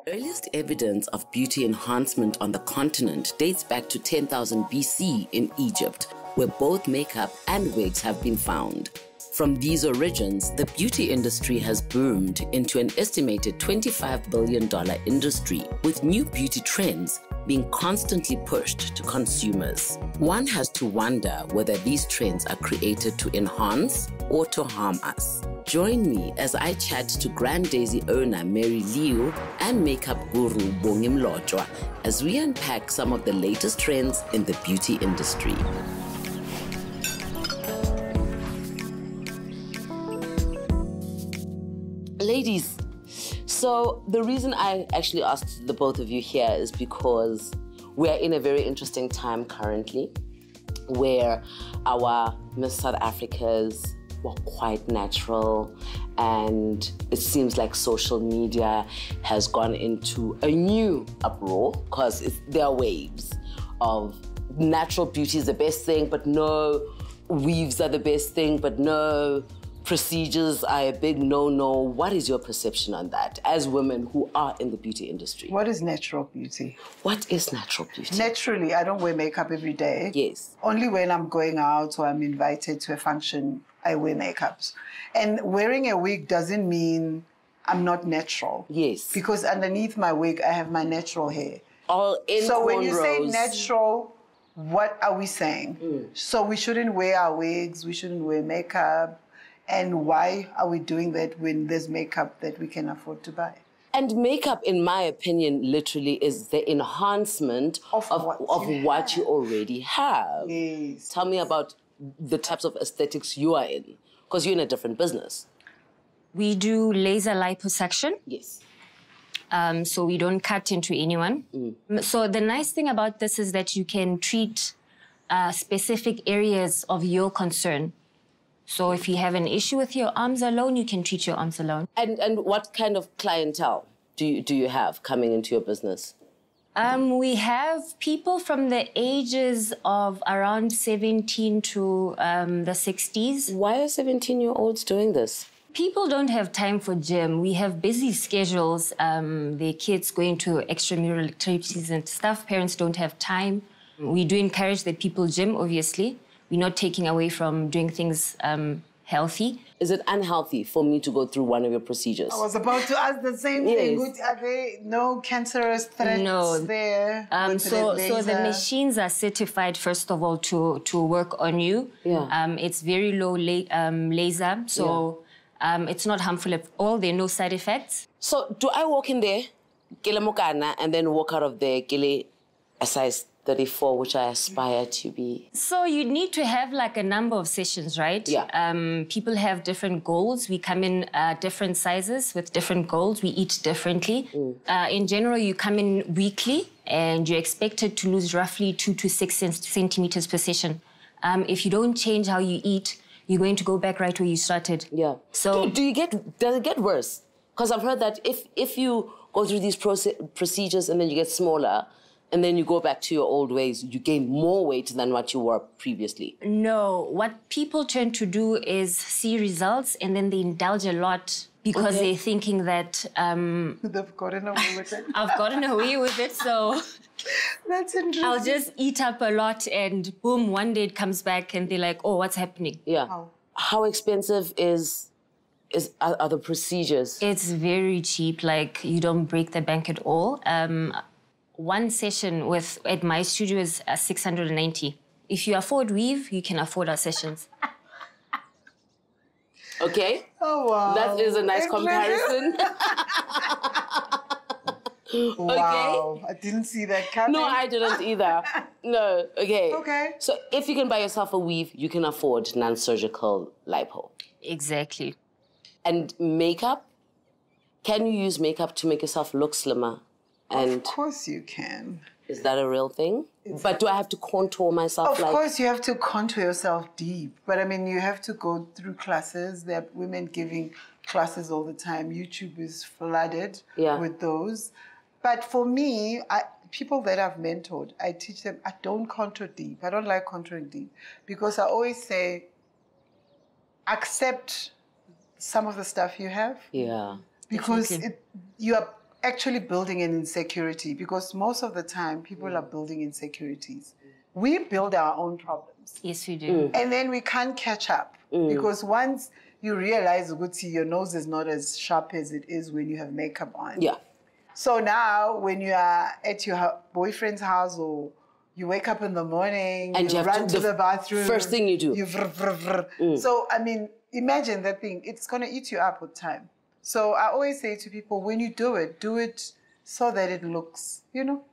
Earliest evidence of beauty enhancement on the continent dates back to 10,000 BC in Egypt, where both makeup and wigs have been found. From these origins, the beauty industry has boomed into an estimated $25 billion industry, with new beauty trends being constantly pushed to consumers. One has to wonder whether these trends are created to enhance or to harm us. Join me as I chat to Grand Daisy owner Mary-Flora Leeu and makeup guru Bongi Mlotshwa as we unpack some of the latest trends in the beauty industry. Ladies, so the reason I actually asked the both of you here is because we're in a very interesting time currently where our Miss South Africas were quite natural, and it seems like social media has gone into a new uproar because there are waves of natural beauty is the best thing, but no, weaves are the best thing, but no, procedures are a big no-no. What is your perception on that as women who are in the beauty industry? What is natural beauty? What is natural beauty? Naturally, I don't wear makeup every day. Yes. Only when I'm going out or I'm invited to a function, I wear makeups. And wearing a wig doesn't mean I'm not natural. Yes. Because underneath my wig, I have my natural hair. All in So when you say cornrows. natural, what are we saying? So we shouldn't wear our wigs, we shouldn't wear makeup. And why are we doing that when there's makeup that we can afford to buy? And makeup, in my opinion, literally is the enhancement of what you already have. Yes. Tell me about the types of aesthetics you are in, because you're in a different business. We do laser liposuction. Yes. So we don't cut into anyone. So the nice thing about this is that you can treat specific areas of your concern. So if you have an issue with your arms alone, you can treat your arms alone. And what kind of clientele do you have coming into your business? We have people from the ages of around 17 to the 60s. Why are 17-year-olds doing this? People don't have time for gym. We have busy schedules. Their kids going to extramural activities and stuff. Parents don't have time. We do encourage that people gym, obviously. We're not taking away from doing things healthy. Is it unhealthy for me to go through one of your procedures? I was about to ask the same thing. Are there no cancerous threats there? So the machines are certified, first of all, to work on you. Yeah. It's very low laser, so it's not harmful at all. There are no side effects. So do I walk in there, kele mokana, and then walk out of there, kele a size 34, which I aspire to be? So you need to have like a number of sessions, right? Yeah. People have different goals. We come in different sizes with different goals. We eat differently. In general, you come in weekly and you're expected to lose roughly 2 to 6 centimeters per session. If you don't change how you eat, you're going to go back right where you started. Yeah. So does it get worse? Because I've heard that if you go through these procedures and then you get smaller, and then you go back to your old ways, you gain more weight than what you were previously. No, what people tend to do is see results and then they indulge a lot because they're thinking that... They've gotten away with it. I've gotten away with it, so... That's interesting. I'll just eat up a lot and boom, one day it comes back and they're like, oh, what's happening? Yeah. Wow. How expensive are the procedures? It's very cheap, like you don't break the bank at all. One session at my studio is 690. If you afford weave, you can afford our sessions. Okay. Oh, wow. That is a nice comparison. Wow. I didn't see that coming. No, I didn't either. No, okay. Okay. So if you can buy yourself a weave, you can afford non-surgical lipo. Exactly. And makeup? Can you use makeup to make yourself look slimmer? And of course you can. Is that a real thing? But do I have to contour myself? Of course you have to contour yourself deep. But I mean, you have to go through classes. There are women giving classes all the time. YouTube is flooded with those. But for me, people that I've mentored, I teach them, I don't contour deep. I don't like contouring deep. Because I always say, accept some of the stuff you have. Yeah. Because you are actually building an insecurity, because most of the time people are building insecurities. We build our own problems. Yes, we do. And then we can't catch up because once you realize, your nose is not as sharp as it is when you have makeup on. Yeah. So now when you are at your boyfriend's house or you wake up in the morning, and you run to the bathroom. First thing you do. So, I mean, imagine that thing. It's going to eat you up with time. So I always say to people, when you do it so that it looks,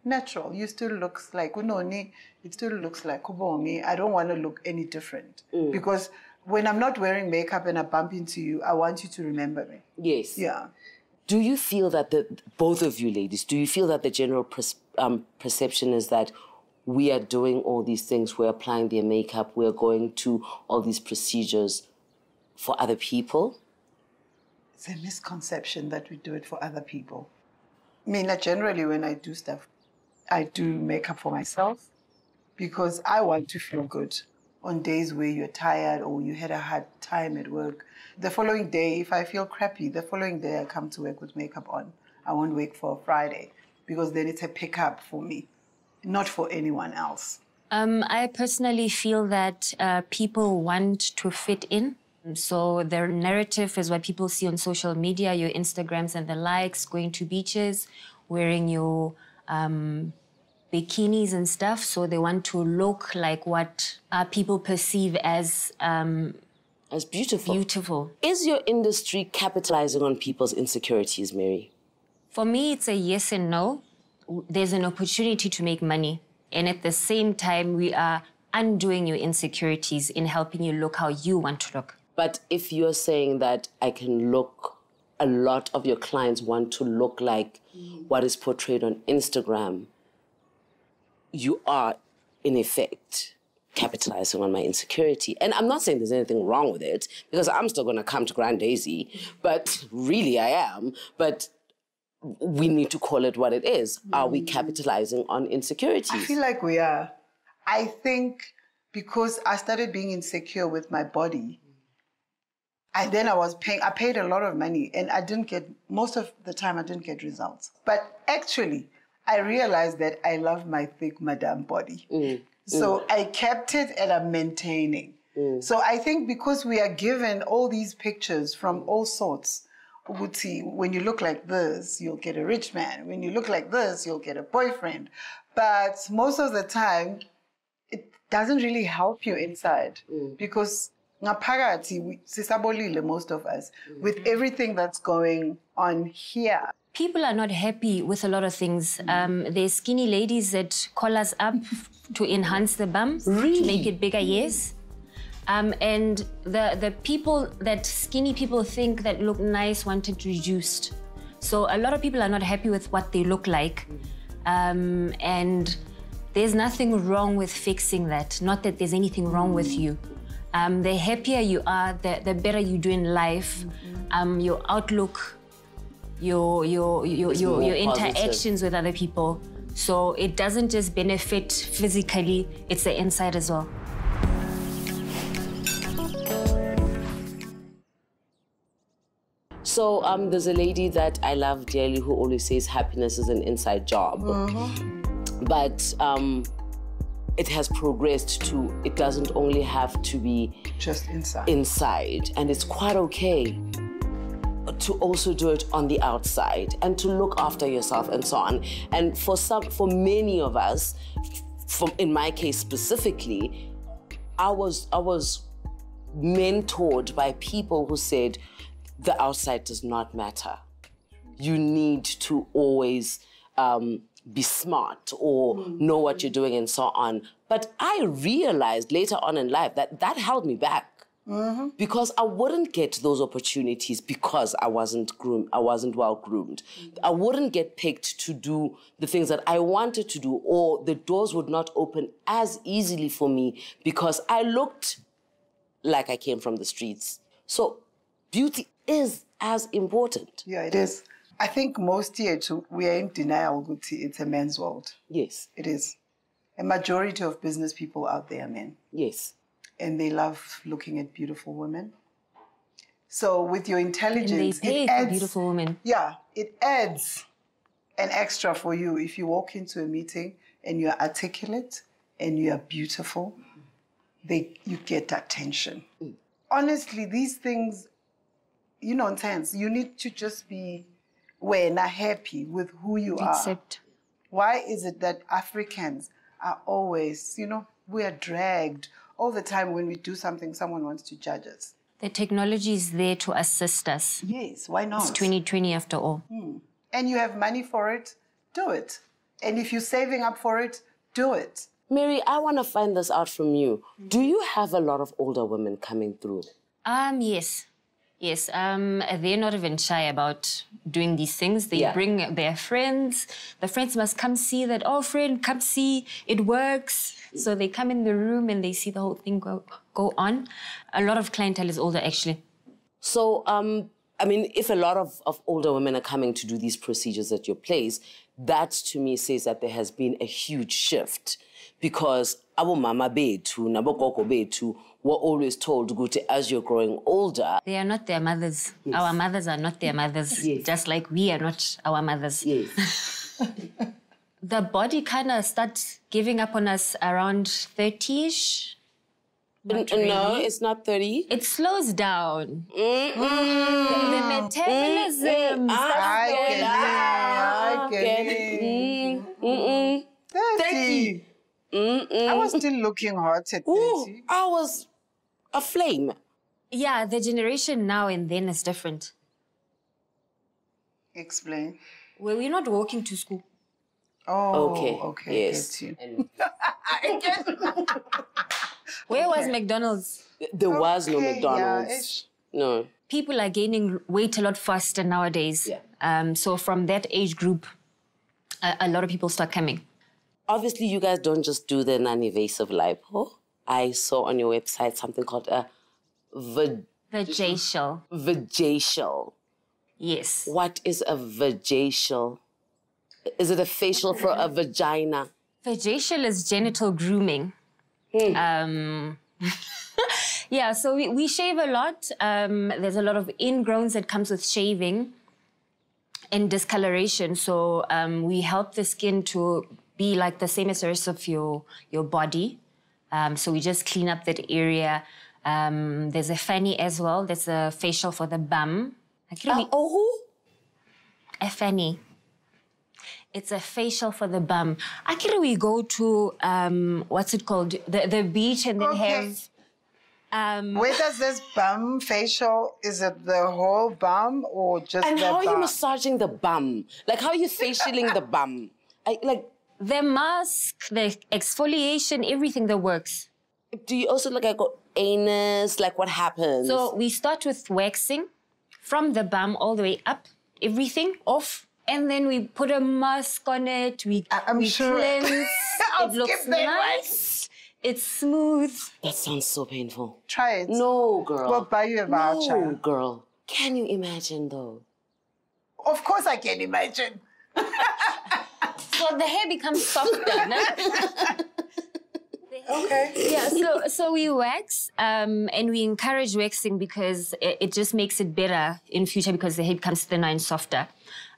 natural. You still looks like Unoni. It still looks like Bongi. I don't want to look any different. Because when I'm not wearing makeup and I bump into you, I want you to remember me. Yes. Yeah. Do you feel that both of you ladies, do you feel that the general perception is that we are doing all these things, we're applying their makeup, we're going to all these procedures for other people? It's a misconception that we do it for other people. I mean, generally when I do stuff, I do makeup for myself because I want to feel good on days where you're tired or you had a hard time at work. The following day, if I feel crappy, the following day I come to work with makeup on. I won't wait for Friday because then it's a pickup for me, not for anyone else. I personally feel that people want to fit in. So their narrative is what people see on social media, your Instagrams and the likes, going to beaches, wearing your bikinis and stuff. So they want to look like what people perceive as beautiful. Beautiful. Is your industry capitalizing on people's insecurities, Mary? For me, it's a yes and no. There's an opportunity to make money. And at the same time, we are undoing your insecurities in helping you look how you want to look. But if you're saying that a lot of your clients want to look like what is portrayed on Instagram, you are, in effect, capitalizing on my insecurity. And I'm not saying there's anything wrong with it, because I'm still going to come to Grand Daisy, but really I am. But we need to call it what it is. Are we capitalizing on insecurities? I feel like we are. I think because I started being insecure with my body, I paid a lot of money and most of the time I didn't get results. But actually, I realized that I love my thick madam body. So I kept it and I'm maintaining. So I think because we are given all these pictures from all sorts, when you look like this, you'll get a rich man. When you look like this, you'll get a boyfriend. But most of the time, it doesn't really help you inside because ngaphakathi sisabolile, most of us, with everything that's going on here. People are not happy with a lot of things. There's skinny ladies that call us up to enhance the bum, to make it bigger, yes. And the people that skinny people think that look nice want it reduced. So a lot of people are not happy with what they look like. And there's nothing wrong with fixing that. Not that there's anything wrong with you. The happier you are, the better you do in life. Your outlook, your interactions with other people. So it doesn't just benefit physically, it's the inside as well. So there's a lady that I love dearly who always says happiness is an inside job. But it has progressed to, it doesn't only have to be just inside. And it's quite okay to also do it on the outside and to look after yourself and so on. And for many of us, in my case specifically, I was mentored by people who said, the outside does not matter. You need to always be smart or know what you're doing and so on. But I realized later on in life that held me back because I wouldn't get those opportunities because I wasn't well groomed. I wouldn't get picked to do the things that I wanted to do, or the doors would not open as easily for me because I looked like I came from the streets. So beauty is as important. Yeah, it is. I think most here we are in denial. It's a man's world. Yes. It is. A majority of business people out there are men. Yes. And they love looking at beautiful women. So with your intelligence, and they pay for beautiful women. Yeah, it adds an extra for you. If you walk into a meeting and you're articulate and you are beautiful, you get attention. Honestly, these things, you know, intense. You need to just be happy with who you are. Why is it that Africans are always, you know, we are dragged all the time when we do something, someone wants to judge us? The technology is there to assist us. Yes, why not? It's 2020 after all. And you have money for it, do it. And if you're saving up for it, do it. Mary, I want to find this out from you. Do you have a lot of older women coming through? Yes. Yes, they're not even shy about doing these things. They bring their friends. The friends must come see that, oh, friend, come see, it works. So they come in the room and they see the whole thing go on. A lot of clientele is older, actually. So, I mean, if a lot of older women are coming to do these procedures at your place, that to me says that there has been a huge shift. Because our mama betu, nabokoko betu, were always told, as you're growing older. They are not their mothers. Yes. Our mothers are not their mothers. Yes. Just like we are not our mothers. Yes. The body kind of starts giving up on us around 30-ish. No, it's not 30. It slows down. The metabolism. I get it. 30. I was still looking hot at 30. I was a flame. Yeah, the generation now and then is different. Explain. Well, we're not walking to school. Oh, okay. Yes. I get you. Where was McDonald's? There was no McDonald's. No. People are gaining weight a lot faster nowadays. Yeah. So from that age group, a lot of people start coming. Obviously, you guys don't just do the non-invasive lipo. I saw on your website something called a vajacial. Vajacial. Yes. What is a vajacial? Is it a facial for a vagina? Vajacial is genital grooming. Yeah, so we shave a lot. There's a lot of ingrowns that comes with shaving and discoloration. So we help the skin to be like the same as the rest of your body. So we just clean up that area. There's a fanny as well. There's a facial for the bum. A fanny. It's a facial for the bum. Actually, we go to, what's it called? The beach and then have... Where does this bum facial, is it the whole bum or just the bum? And how are you massaging the bum? Like, how are you facialing the bum? The mask, the exfoliation, everything that works. Do you also look at anus? Like, what happens? So we start with waxing from the bum all the way up, everything off. And then we put a mask on it. We cleanse. It looks nice. It's smooth. That sounds so painful. Try it. No, girl. We'll buy you a voucher. No, girl. Can you imagine, though? Of course I can imagine. So the hair becomes softer, no? Okay. Yeah, so we wax and we encourage waxing because it just makes it better in future because the hair becomes thinner and softer.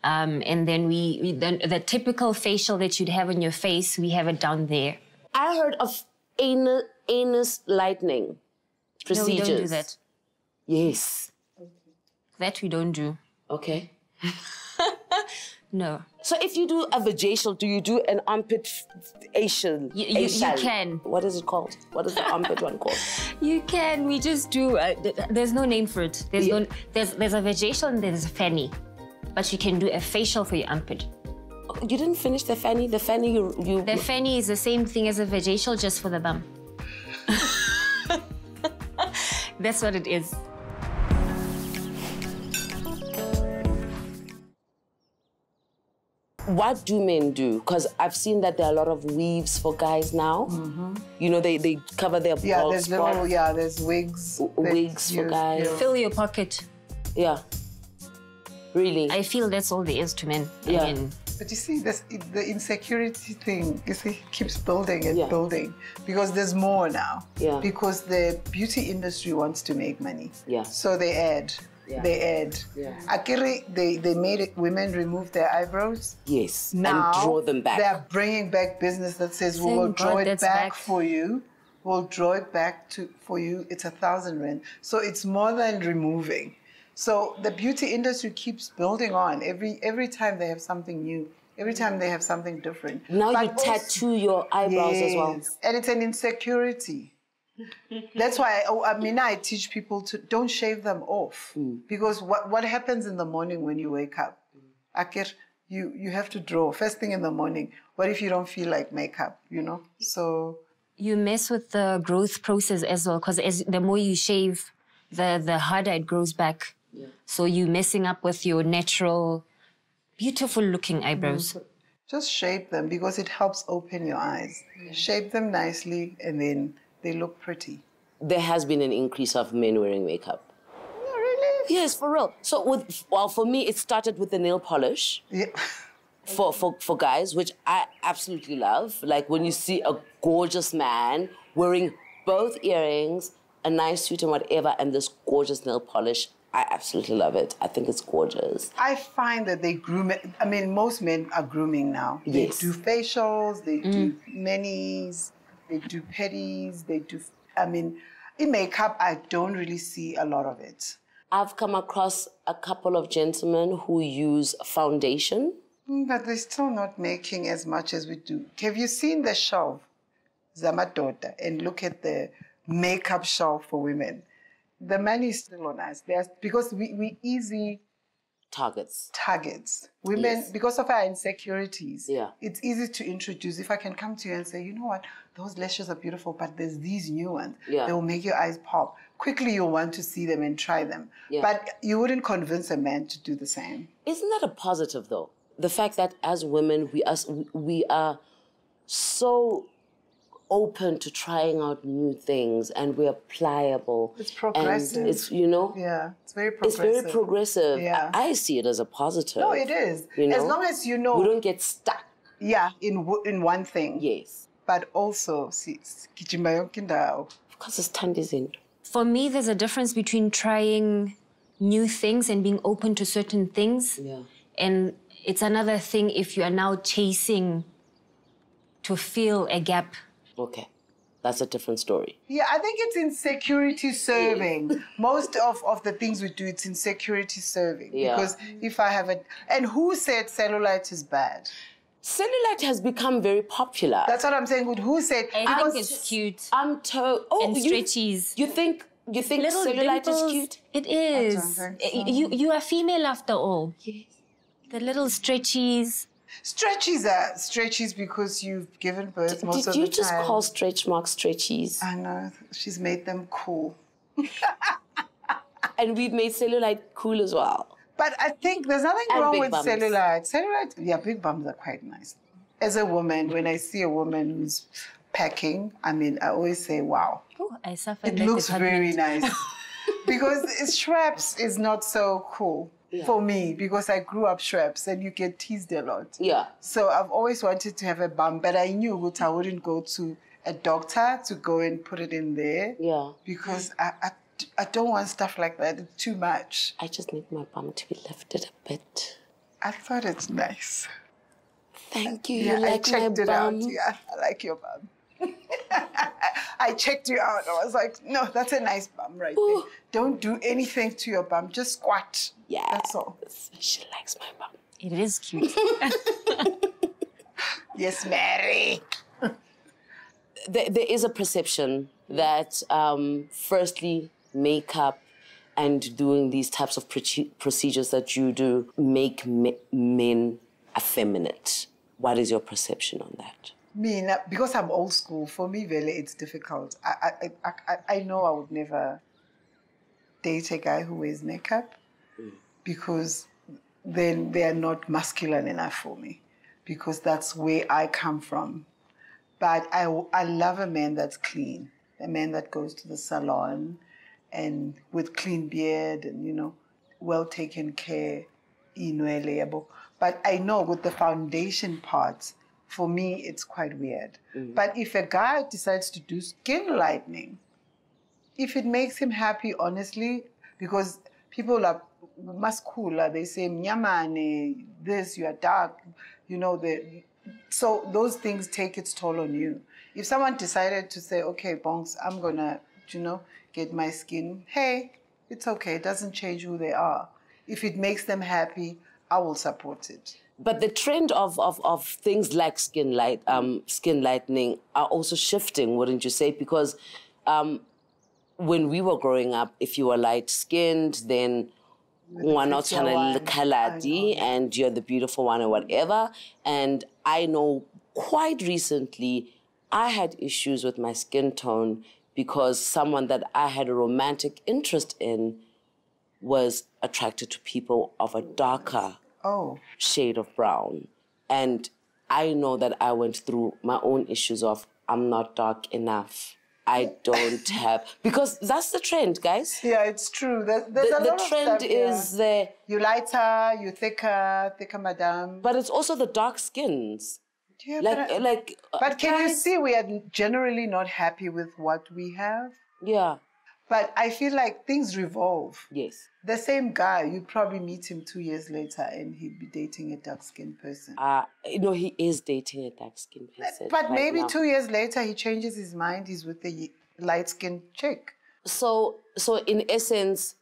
And then the typical facial that you'd have on your face, we have it down there. I heard of anus lightening procedures. No, we don't do that. Yes. That we don't do. Okay. No. So if you do a vajacial, do you do an armpit-ation? You can. What is it called? What is the armpit one called? You can. We just do... there's no name for it. There's a vajacial and there's a fanny. But you can do a facial for your armpit. You didn't finish the fanny? The fanny you... The fanny is the same thing as a vajacial, just for the bum. That's what it is. What do men do? Because I've seen that there are a lot of weaves for guys now. Mm-hmm. You know, they cover their bald spots. There's wigs. Wigs for guys. Yeah. Fill your pocket. Yeah. Really? I feel that's all there is to men. Yeah. I mean, but you see, the insecurity thing, you see, keeps building and building. Because there's more now. Yeah. Because the beauty industry wants to make money. Yeah. So they add. they add. Akiri, they made it, women remove their eyebrows. Yes, Now, and draw them back. They're bringing back business that says, we will draw it back for you. We'll draw it back for you. It's 1,000 rand. So it's more than removing. So the beauty industry keeps building on. Every time they have something new, every time they have something different. Now you tattoo your eyebrows as well. And it's an insecurity. That's why I teach people to don't shave them off. Because what happens in the morning when you wake up? Akir, you have to draw first thing in the morning. What if you don't feel like makeup, you know? So you mess with the growth process as well, because the more you shave, the harder it grows back. Yeah. So you're messing up with your natural, beautiful-looking eyebrows. Just shape them because it helps open your eyes. Yeah. Shape them nicely, and then they look pretty. There has been an increase of men wearing makeup. Yeah, really? Yes, for real. So, for me, it started with the nail polish. Yeah. For guys, which I absolutely love. Like when you see a gorgeous man wearing both earrings, a nice suit and whatever, and this gorgeous nail polish, I absolutely love it. I think it's gorgeous. I find that they groom it. I mean, most men are grooming now. Yes. They do facials, they do manis, they do pedis, they do... I mean, in makeup, I don't really see a lot of it. I've come across a couple of gentlemen who use foundation. But they're still not making as much as we do. Have you seen the shelf, Zamadota, and look at the makeup shelf for women? The money is still on us. Because we easy targets. Women, yes. Because of our insecurities, yeah. It's easy to introduce. If I can come to you and say, you know what, those lashes are beautiful, but there's these new ones. Yeah. They will make your eyes pop. Quickly, you'll want to see them and try them. Yeah. But you wouldn't convince a man to do the same. Isn't that a positive, though? The fact that as women, we are so open to trying out new things, and we are pliable. It's progressive. And it's, you know? Yeah, it's very progressive. It's very progressive. Yeah. I see it as a positive. No, it is. You know? As long as you know... We don't get stuck. Yeah, in one thing. Yes. But also, Because it's Tandizinto. For me, there's a difference between trying new things and being open to certain things. Yeah. And it's another thing if you are now chasing to fill a gap. Okay. That's a different story. Yeah, I think it's insecurity serving. Most of the things we do, it's insecurity serving. Yeah. Because if I have it... And who said cellulite is bad? Cellulite has become very popular. That's what I'm saying. Who said... I think it's cute. I'm told... Oh, and stretchies. You think Little cellulite dimples, is cute? It is. You are female after all. Yes. The little stretchies. Stretchies are stretchies because you've given birth most of the time. Did you just call stretch marks stretchies? I know. She's made them cool. And we've made cellulite cool as well. But I think there's nothing wrong with bums. cellulite. Cellulite, yeah, big bums are quite nice. As a woman, when I see a woman who's packing, I mean, I always say, wow. Oh, I suffered. It looks very nice. Because straps is not so cool. Yeah. For me, because I grew up straps and you get teased a lot. Yeah. So I've always wanted to have a bum, but I knew that I wouldn't go to a doctor to go and put it in there. Yeah. Because I don't want stuff like that. It's too much. I just need my bum to be lifted a bit. I thought it's nice. Thank you. Yeah, you like I checked my it bum? out. Yeah, I like your bum. I checked you out. I was like, no, that's a nice bum right there. Don't do anything to your bum. Just squat. Yeah. That's all. She likes my bum. It is cute. Yes, Mary. There is a perception that, firstly, makeup and doing these types of procedures that you do make men effeminate. What is your perception on that? Me, because I'm old school, for me, really, it's difficult. I know I would never date a guy who wears makeup because then they are not masculine enough for me because that's where I come from. But I love a man that's clean, a man that goes to the salon and with clean beard and, you know, well taken care, but I know with the foundation part, for me, it's quite weird. But if a guy decides to do skin lightening, if it makes him happy, honestly, because people are masculine. They say, mnyamane, this, you are dark. You know, so those things take its toll on you. If someone decided to say, okay, Bongs, I'm going to, you know, get my skin, hey, it's okay. It doesn't change who they are. If it makes them happy, I will support it. But the trend of things like skin lightening are also shifting, wouldn't you say? Because when we were growing up, if you were light-skinned, then and you're the beautiful one or whatever. And I know quite recently I had issues with my skin tone because someone that I had a romantic interest in was attracted to people of a darker shade of brown. And I know that I went through my own issues of I'm not dark enough. I don't have... Because that's the trend, guys. Yeah, it's true. There's a lot of stuff. The trend is there. You lighter, you thicker madam. But it's also the dark skins. Yeah, but can you see we are generally not happy with what we have? Yeah. But I feel like things revolve. Yes. The same guy, you probably meet him 2 years later and he'd be dating a dark-skinned person. No, he is dating a dark-skinned person. But right maybe now. 2 years later, he changes his mind. He's with a light-skinned chick. So in essence,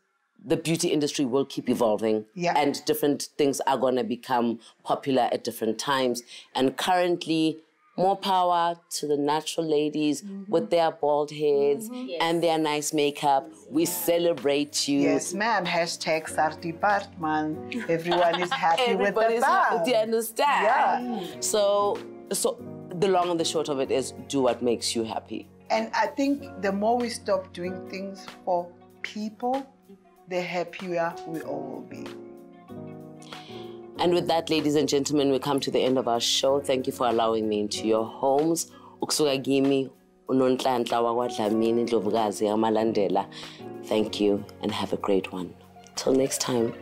the beauty industry will keep evolving. Yeah. And different things are going to become popular at different times. And currently... more power to the natural ladies with their bald heads and their nice makeup. We celebrate you. Yes, ma'am. Hashtag Sarti Partman. Everyone is happy with the bag. Do you understand? Yeah. So the long and the short of it is do what makes you happy. And I think the more we stop doing things for people, the happier we all will be. And with that, ladies and gentlemen, we come to the end of our show. Thank you for allowing me into your homes. Thank you and have a great one. Till next time.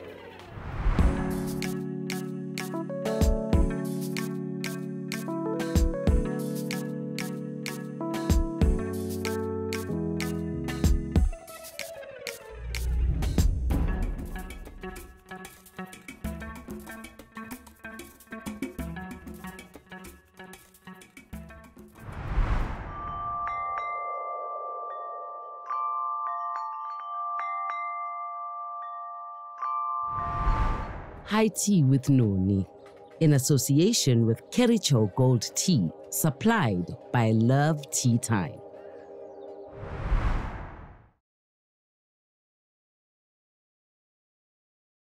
High Tea with Noni, in association with Kericho Gold Tea, supplied by Love Tea Time.